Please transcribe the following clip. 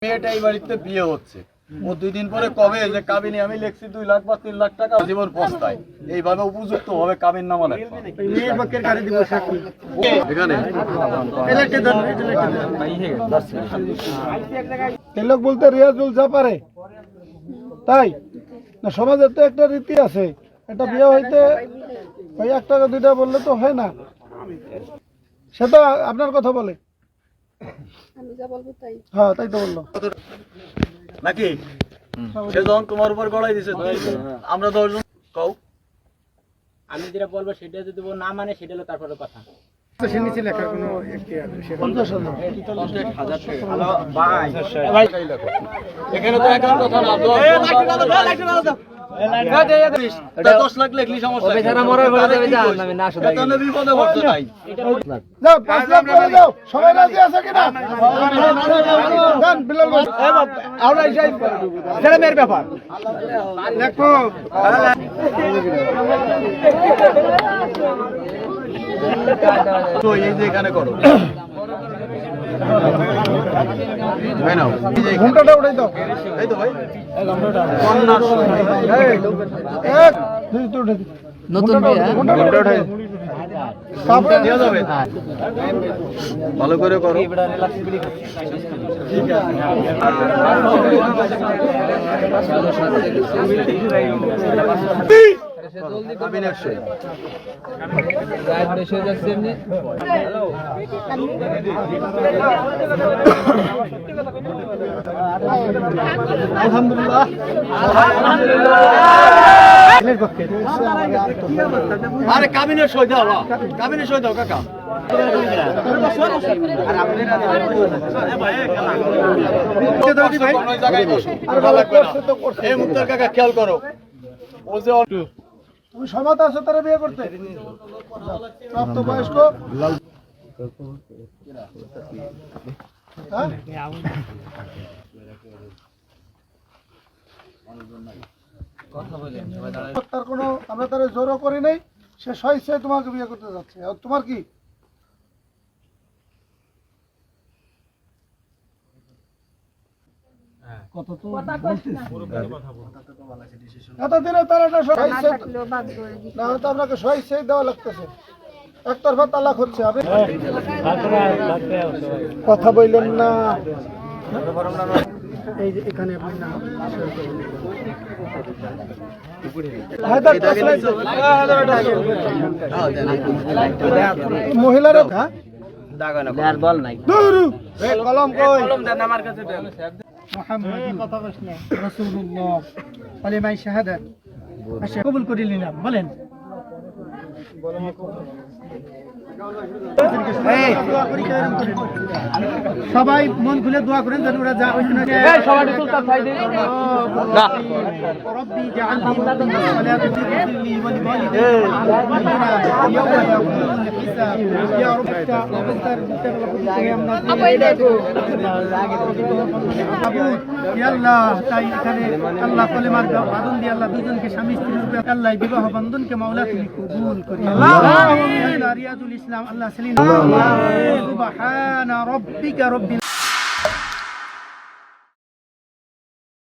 মেয়েটা এই বাড়িতে বিয়ে হচ্ছে, ও 2 দিন পরে কবে যে কাবিনী আমি লিখছি 2 লাখ বা 3 লাখ টাকা জীবন পস্তায়, এইভাবে উপযুক্ত ভাবে কাবিন নামা লাগবে। মেয়ের পক্ষের গাড়ি দিব সাক্ষী এখানে এই লোক বলতে রিয়াজুল যা পারে তাই না, সমাজের তো একটা রীতি আছে, একটা বিয়ে হইতে ওই 1 টাকা 2 টাকা বললে তো হয় না, সেটা আপনার কথা বলে। আমি যা বলবো তাই। হ্যাঁ তাই তো বললো নাকি সে যখন তোমার উপর গড়াই দিছে, আমরা 10 জন কও, আমি যেটা বলবো সেটা যদি ও না মানে সেটা হলো তারপরে কথা। এখানে তো একার কথা না, 10 লাখ লিখলি সমস্যা বিপদে পড়তে নাই। যাও 5 লাখ করে যাও, সবাই রাজি আছে কিনা? যান বিলাল ভাই, আমরা যাই ছেলে মেয়ের ব্যাপার দেখো। তো এই যে এখানে করো, ভাই নাও ঘন্টাটা উঠাই দাও। এই তো ভাই কন্যার সময় এক দুই তো উঠাই দিই। নতুন ঘন্টাটা উঠাই তারপরে দেওয়া যাবে, ভালো করে করো। কাবিন 100 বেশি হয়ে যাচ্ছে এমনি। আলহামদুলিল্লাহ আরে কাবিনের সই দাও, কাবিনের সই দাও কাকা। এই মুক্তার কাকা খেয়াল করো, ও যে তুমি সমাজ আছো তারা বিয়ে করতে প্রাপ্ত বয়স্ক। হ্যাঁ? তার কোনো আমরা তার জোরও করি নাই, সে স্বেচ্ছায় তোমাকে বিয়ে করতে যাচ্ছে। আর তোমার কি এতদিনে তার একটা না হয়তো আপনাকে স্বেচ্ছায় দেওয়া লাগতেছে, একতরফা তালাক হচ্ছে। আপনি কথা বললেন না, এই যে এখানে আপনার নাম মহিলারা বল নাই কলম কই আমার কাছে রাসূলুল্লাহ কালিমায়ে শাহাদাত আচ্ছা কবুল করে নিলাম। বলেন সবাই মন খুলে দোয়া করেন যেন ওরা যা ওইখানে রব্বি জাআলনি মুকিমা সালাতি ওয়াজ'আলনি ওয়ালিদাইয়া ইয়াওমা ইয়াকুমুল হিসাব ইয়া রব্বিকা আল্লাহ। তাই এখানে আল্লাহ কলেমার বাঁধন দিয়ে আল্লাহ দুজনকে স্বামী স্ত্রী রূপে আল্লাহ বিবাহ বন্ধনকে মাওলা তুমি কবুল করি। আল্লাহ রিয়াজুল ইসলাম আল্লাহ সেলিম সুবহান রাব্বিকা রব্বিল